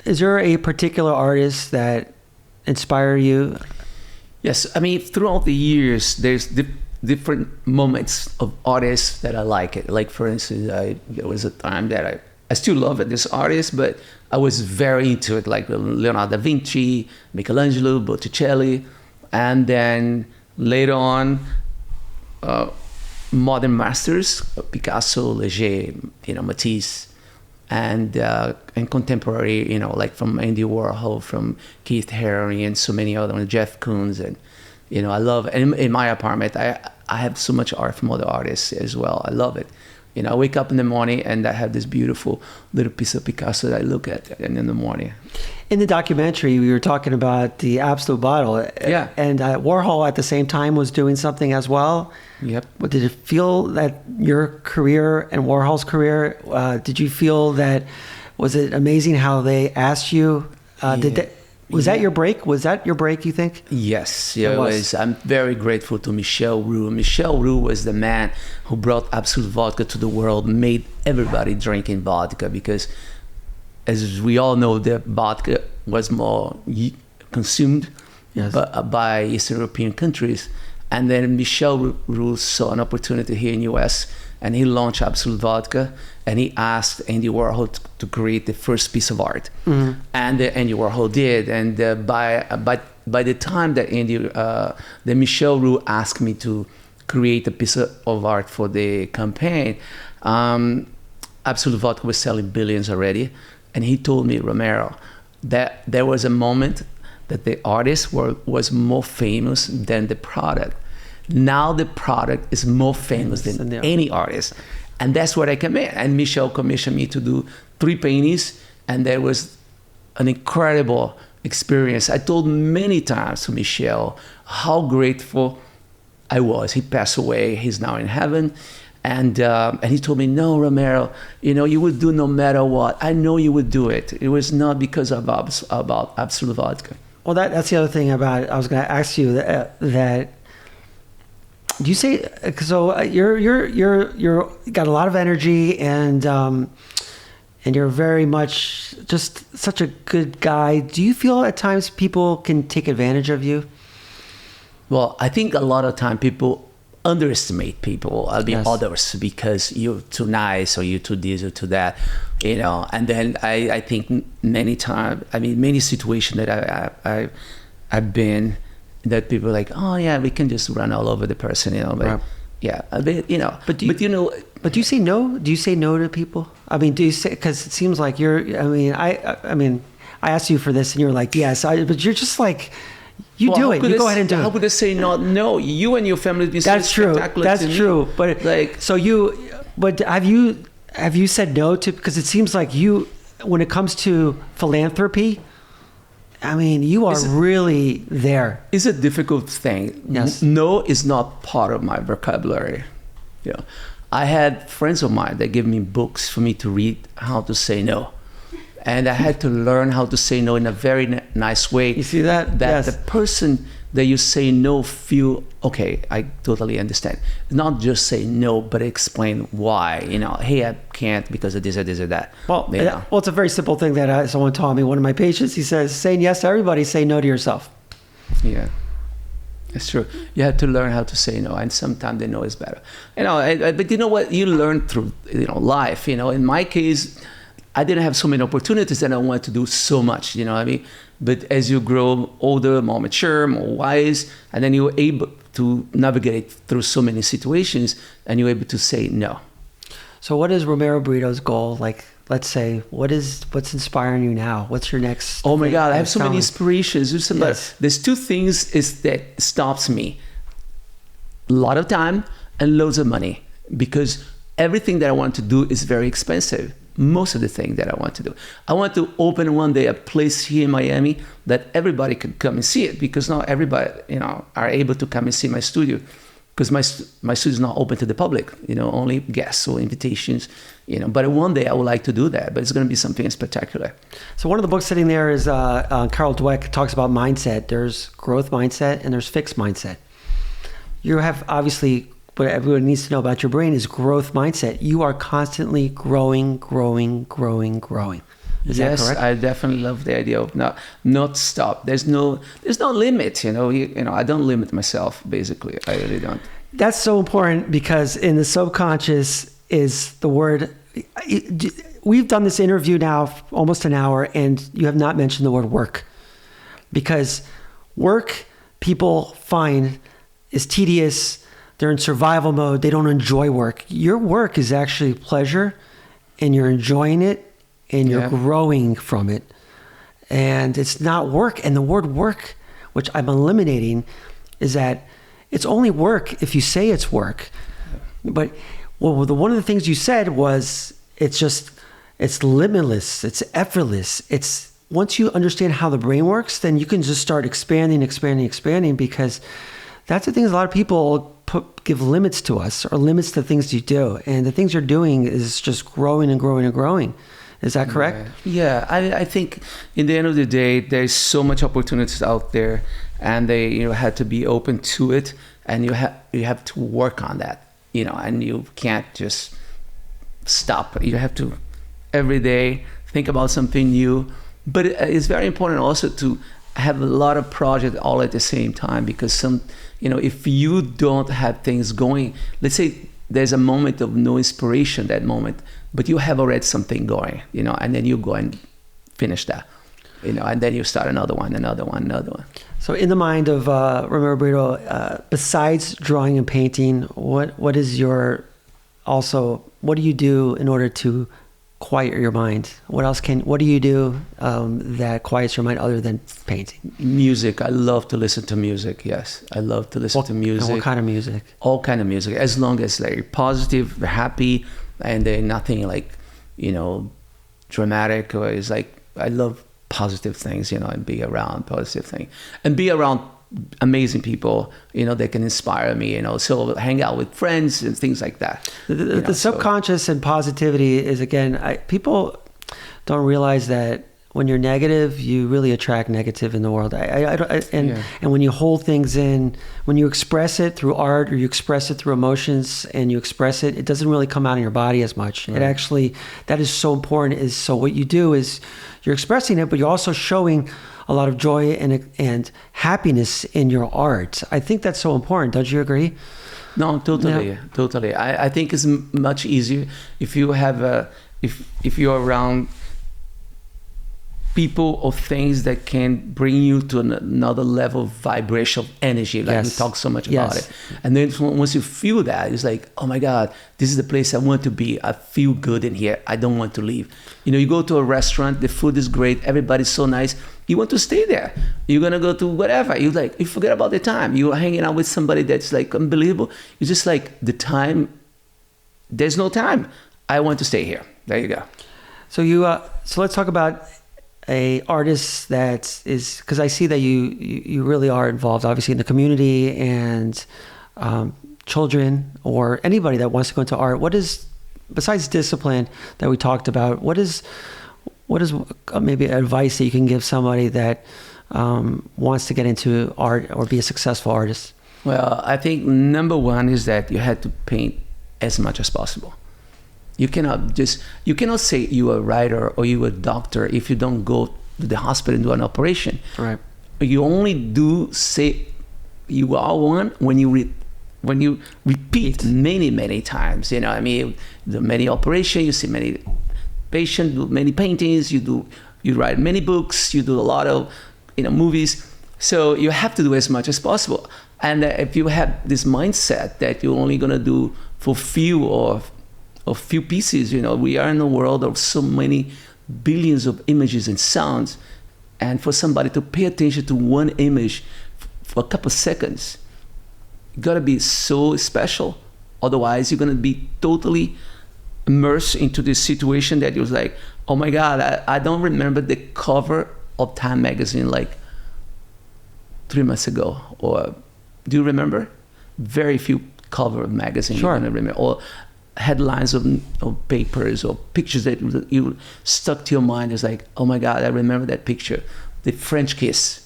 Is there a particular artist that inspired you? Yes. I mean, throughout the years, there's different moments of artists that I like it. Like, for instance, there was a time that I still love it, this artist, but I was very into it, like Leonardo da Vinci, Michelangelo, Botticelli, and then later on, modern masters, Picasso, Leger, Matisse, and contemporary, like from Andy Warhol, from Keith Haring, and so many other ones, Jeff Koons, and I love. And in my apartment, I have so much art from other artists as well. I love it. I wake up in the morning and I have this beautiful little piece of Picasso that I look at in the morning. In the documentary, we were talking about the Absolute Bottle. Yeah. And Warhol at the same time was doing something as well. Yep. But did it feel that your career and Warhol's career, did you feel that, was it amazing how they asked you, was that your break? Was that your break, you think? Yes, it was. I'm very grateful to Michel Roux. Michel Roux was the man who brought Absolute Vodka to the world, made everybody drinking vodka, because as we all know, the vodka was more consumed by Eastern European countries. And then Michel Roux saw an opportunity here in the US, and he launched Absolute Vodka, and he asked Andy Warhol to create the first piece of art. Mm-hmm. And Andy Warhol did. And by the time that Michel Roux asked me to create a piece of art for the campaign, Absolute Vodka was selling billions already. And he told me, Romero, that there was a moment that the artist was more famous than the product. Now the product is more famous than any artist. And that's where I come in. And Michel commissioned me to do 3 paintings, and there was an incredible experience. I told many times to Michel how grateful I was. He passed away. He's now in heaven. And he told me, no, Romero, you would do no matter what. I know you would do it. It was not because of about Absolute Vodka. Well, that's the other thing about it. I was going to ask you that do you say, so you're got a lot of energy, and you're very much just such a good guy. Do you feel at times people can take advantage of you? Well, I think a lot of time people underestimate people, others, because you're too nice or you're too this or too that, and then I think many situations that I've been, that people are like, oh yeah, we can just run all over the person, but right. Yeah, a bit, But do you say no? Do you say no to people? I mean, do you say, because it seems like I asked you for this and you're like, yes, but you're just like, you do it. You go ahead and do it. How could I say no? You and your family have been so spectacular. That's true. But like, but have you said no to? Because it seems like you, when it comes to philanthropy, you are really there. It's a difficult thing. Yes. No is not part of my vocabulary. I had friends of mine that gave me books for me to read how to say no. And I had to learn how to say no in a very nice way. You see that? That Yes. the person that you say no feel, okay, I totally understand. Not just say no, but explain why. Hey, I can't because of this or this or that. Well, it's a very simple thing that someone taught me. One of my patients, he says, saying yes to everybody, say no to yourself. Yeah. It's true. You have to learn how to say no, and sometimes the no is better. But you know what? You learn through life. In my case, I didn't have so many opportunities and I wanted to do so much. You know what I mean? But as you grow older, more mature, more wise, and then you're able to navigate through so many situations, and you're able to say no. So, what is Romero Britto's goal? Like, let's say, what's inspiring you now? What's your next? Oh my God, I have so Tell many me. inspirations. There's two things that stops me: a lot of time and loads of money, because everything that I want to do is very expensive. Most of the things that I want to do. I want to open one day a place here in Miami that everybody could come and see it, because not everybody, are able to come and see my studio, because my studio is not open to the public, only guests or invitations, But one day I would like to do that, but it's going to be something spectacular. So one of the books sitting there is Carol Dweck talks about mindset. There's growth mindset and there's fixed mindset. You have obviously, what everyone needs to know about your brain is growth mindset. You are constantly growing. Is that correct? I definitely love the idea of not stop. There's no limit. I don't limit myself. Basically, I really don't. That's so important, because in the subconscious is the word. We've done this interview now for almost an hour, and you have not mentioned the word work, because work people find is tedious. They're in survival mode. They don't enjoy work. Your work is actually pleasure, and you're enjoying it, and you're growing from it. And it's not work. And the word work, which I'm eliminating, is that it's only work if you say it's work. But one of the things you said was it's limitless. It's effortless. It's once you understand how the brain works, then you can just start expanding, because that's the thing is a lot of people give limits to us, or limits to things you do. And the things you're doing is just growing and growing and growing. Is that correct? Yeah. I think in the end of the day, there's so much opportunities out there, and they have to be open to it, and you have to work on that, and you can't just stop. You have to every day think about something new. But it's very important also to have a lot of projects all at the same time, because if you don't have things going, let's say there's a moment of no inspiration that moment, but you have already something going, and then you go and finish that, and then you start another one. So in the mind of Romero Britto, besides drawing and painting, what do you do in order to quiet your mind? What do you do that quiets your mind other than painting? Music. I love to listen to music. Yes, I love to listen to music. And what kind of music? All kind of music, as long as they're positive, happy, and they're nothing like, dramatic. Or it's like, I love positive things, and be around positive things, and be around amazing people, that can inspire me, so hang out with friends and things like that. The subconscious and positivity is, again, people don't realize that when you're negative, you really attract negative in the world. And when you hold things in, when you express it through art, or you express it through emotions, and you express it, it doesn't really come out in your body as much. Right. It actually, that is so important. So what you do is you're expressing it, but you're also showing a lot of joy and happiness in your art. I think that's so important. Don't you agree? No, totally, Yeah. totally. I think it's much easier if you have if you're around people or things that can bring you to another level of vibrational energy, like we talk so much about it. And then once you feel that, it's like, oh my God, this is the place I want to be. I feel good in here. I don't want to leave. You go to a restaurant, the food is great, everybody's so nice. You want to stay there. You're gonna go to whatever. You forget about the time. You're hanging out with somebody that's like unbelievable. It's just like the time. There's no time. I want to stay here. There you go. So so let's talk about a artist that is, because I see that you really are involved, obviously, in the community, and children or anybody that wants to go into art, what is, besides discipline that we talked about, what is maybe advice that you can give somebody that wants to get into art or be a successful artist? Well, I think number one is that you have to paint as much as possible. You cannot say you're a writer or you're a doctor if you don't go to the hospital and do an operation. Right. You only say you are one when you repeat many times. You know, I mean, the many operations, you see many patients, do many paintings, you write many books, you do a lot of movies. So you have to do as much as possible. And if you have this mindset that you're only gonna do for few pieces, we are in a world of so many billions of images and sounds, and for somebody to pay attention to one image for a couple seconds, you gotta be so special. Otherwise, you're gonna be totally immersed into this situation that you're like, oh my God, I don't remember the cover of Time magazine like 3 months ago. Or do you remember? Very few cover of magazine. Sure. You're gonna remember. Or headlines of papers or pictures that you stuck to your mind. It's like, oh my God, I remember that picture, the French kiss.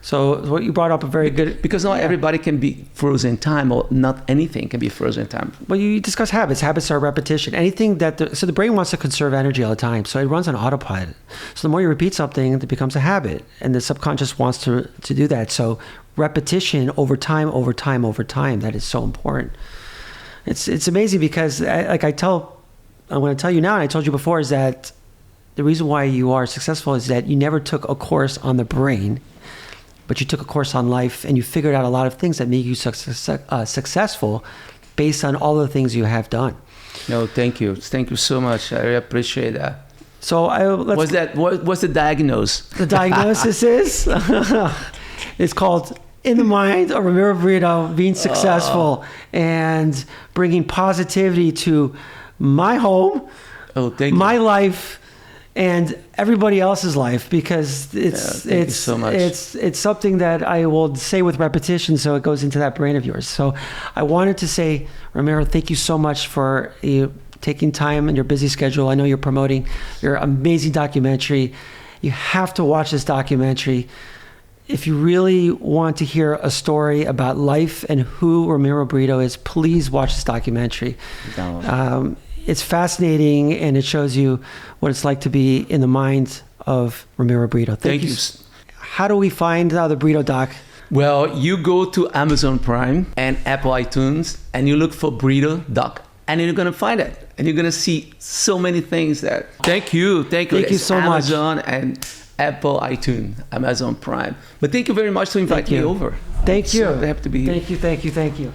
So what you brought up a very good... Because not everybody can be frozen in time, or not anything can be frozen in time. Well, you discuss habits. Habits are repetition. Anything that... So the brain wants to conserve energy all the time. So it runs on autopilot. So the more you repeat something, it becomes a habit. And the subconscious wants to do that. So repetition over time, that is so important. It's amazing because I'm going to tell you now, and I told you before, is that the reason why you are successful is that you never took a course on the brain, but you took a course on life, and you figured out a lot of things that make you successful based on all the things you have done. No, thank you. Thank you so much. I really appreciate that. So what's the diagnosis? The diagnosis is it's called In the Mind of Romero Britto, being successful and bringing positivity to my home, my life, and everybody else's life, because it's so much. It's something that I will say with repetition, so it goes into that brain of yours. So I wanted to say, Romero, thank you so much for taking time in your busy schedule. I know you're promoting your amazing documentary. You have to watch this documentary. If you really want to hear a story about life and who Romero Britto is, please watch this documentary. It's fascinating, and it shows you what it's like to be in the mind of Romero Britto. Thank you. How do we find the Britto doc? Well, you go to Amazon Prime and Apple iTunes, and you look for Britto doc, and you're going to find it. And you're going to see so many things there. Thank you. Thank you so much. Amazon and Apple iTunes, Amazon Prime. But thank you very much to invite me over. Thank you. I have to be here. Thank you.